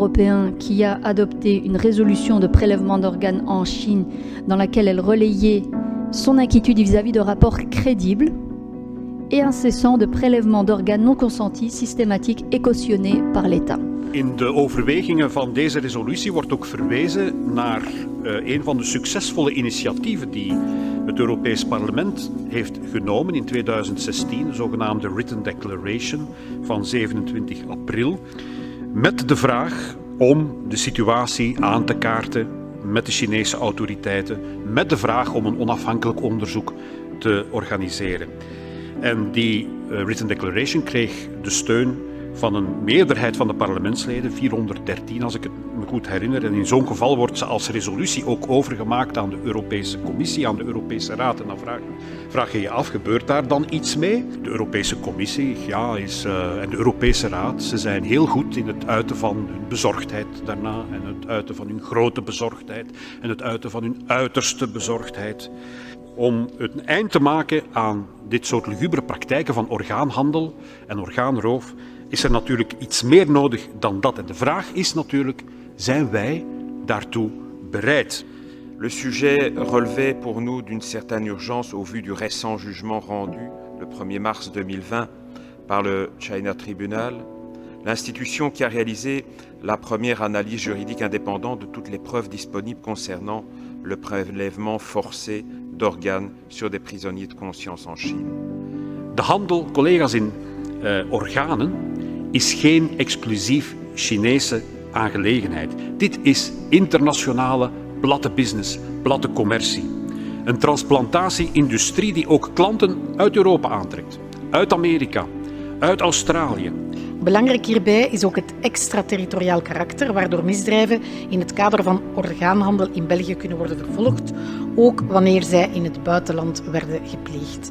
européen qui a adopté une résolution de prélèvement d'organes en Chine dans laquelle elle relayait son inquiétude vis-à-vis de rapports crédibles et incessants de prélèvement d'organes non consentis, systématiques et cautionnés par l'État. In de overwegingen van deze resolutie wordt ook verwezen naar een van de succesvolle initiatieven die het Europees Parlement heeft genomen in 2016, de zogenaamde Written Declaration van 27 april, met de vraag om de situatie aan te kaarten met de Chinese autoriteiten, met de vraag om een onafhankelijk onderzoek te organiseren. En die Written Declaration kreeg de steun van een meerderheid van de parlementsleden, 413 als ik het me goed herinner. En in zo'n geval wordt ze als resolutie ook overgemaakt aan de Europese Commissie, aan de Europese Raad. En dan vraag je je af, gebeurt daar dan iets mee? De Europese Commissie en de Europese Raad, ze zijn heel goed in het uiten van hun bezorgdheid daarna en het uiten van hun grote bezorgdheid en het uiten van hun uiterste bezorgdheid. Om een eind te maken aan dit soort lugubere praktijken van orgaanhandel en orgaanroof is er natuurlijk iets meer nodig dan dat. En de vraag is natuurlijk, zijn wij daartoe bereid? Le sujet relevait pour nous d'une certaine urgence au vu du récent jugement rendu le 1er mars 2020 par le China Tribunal, l'institution qui a réalisé la première analyse juridique indépendante de toutes les preuves disponibles concernant le prélèvement forcé d'organes sur des prisonniers de conscience en Chine. De handel, collega's, in organen is geen exclusief Chinese aangelegenheid. Dit is internationale platte business, platte commercie. Een transplantatie-industrie die ook klanten uit Europa aantrekt, uit Amerika, uit Australië. Belangrijk hierbij is ook het extraterritoriaal karakter, waardoor misdrijven in het kader van orgaanhandel in België kunnen worden vervolgd, ook wanneer zij in het buitenland werden gepleegd.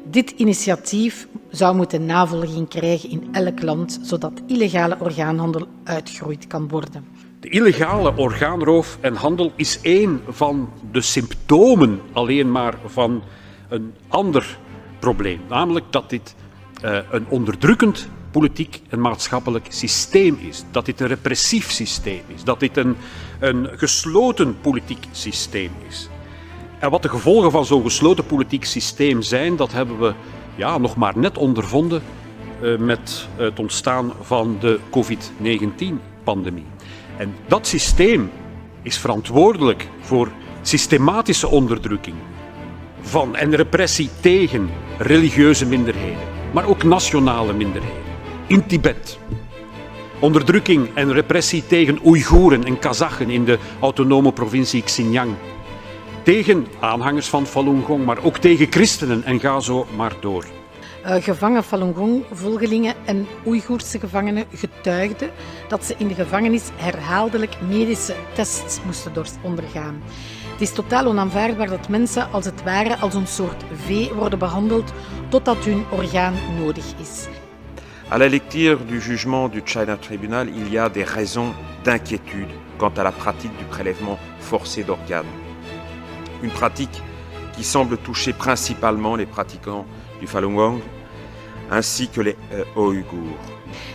Dit initiatief zou moeten navolging krijgen in elk land, zodat illegale orgaanhandel uitgeroeid kan worden. De illegale orgaanroof en handel is één van de symptomen alleen maar van een ander probleem. Namelijk dat dit een onderdrukkend politiek en maatschappelijk systeem is. Dat dit een repressief systeem is. Dat dit een gesloten politiek systeem is. En wat de gevolgen van zo'n gesloten politiek systeem zijn, dat hebben we nog maar net ondervonden met het ontstaan van de COVID-19-pandemie. En dat systeem is verantwoordelijk voor systematische onderdrukking van en repressie tegen religieuze minderheden, maar ook nationale minderheden. In Tibet. Onderdrukking en repressie tegen Oeigoeren en Kazachen in de autonome provincie Xinjiang. Tegen aanhangers van Falun Gong, maar ook tegen christenen en ga zo maar door. Gevangen Falun Gong-volgelingen en Oeigoerse gevangenen getuigden dat ze in de gevangenis herhaaldelijk medische tests moesten ondergaan. Het is totaal onaanvaardbaar dat mensen als het ware als een soort vee worden behandeld totdat hun orgaan nodig is. À la lecture du jugement du China Tribunal, il y a des raisons d'inquiétude quant à la pratique du prélèvement forcé d'organes. Une pratique qui semble toucher principalement les pratiquants du Falun Gong ainsi que les Ouïghours.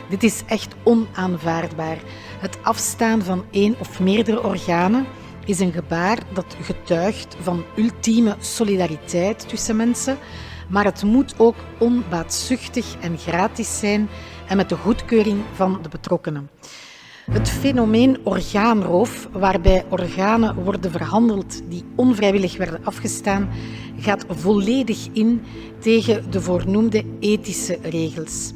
Dit is echt onaanvaardbaar. Het afstaan van één of meerdere organen is een gebaar dat getuigt van ultieme solidariteit tussen mensen, maar het moet ook onbaatzuchtig en gratis zijn en met de goedkeuring van de betrokkenen. Het fenomeen orgaanroof, waarbij organen worden verhandeld die onvrijwillig werden afgestaan, gaat volledig in tegen de voornoemde ethische regels.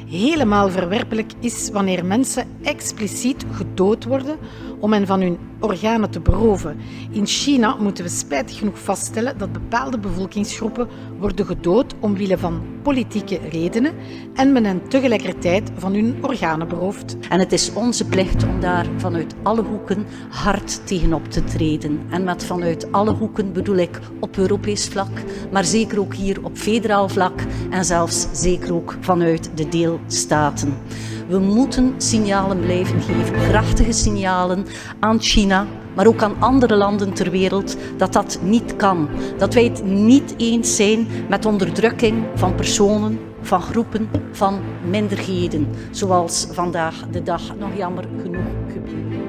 Helemaal verwerpelijk is wanneer mensen expliciet gedood worden om hen van hun organen te beroven. In China moeten we spijtig genoeg vaststellen dat bepaalde bevolkingsgroepen worden gedood omwille van politieke redenen en men hen tegelijkertijd van hun organen berooft. En het is onze plicht om daar vanuit alle hoeken hard tegenop te treden. En met vanuit alle hoeken bedoel ik op Europees vlak, maar zeker ook hier op federaal vlak en zelfs zeker ook vanuit de deelstaten. We moeten signalen blijven geven, krachtige signalen aan China, maar ook aan andere landen ter wereld, dat dat niet kan. Dat wij het niet eens zijn met onderdrukking van personen, van groepen, van minderheden, zoals vandaag de dag nog jammer genoeg gebeurt.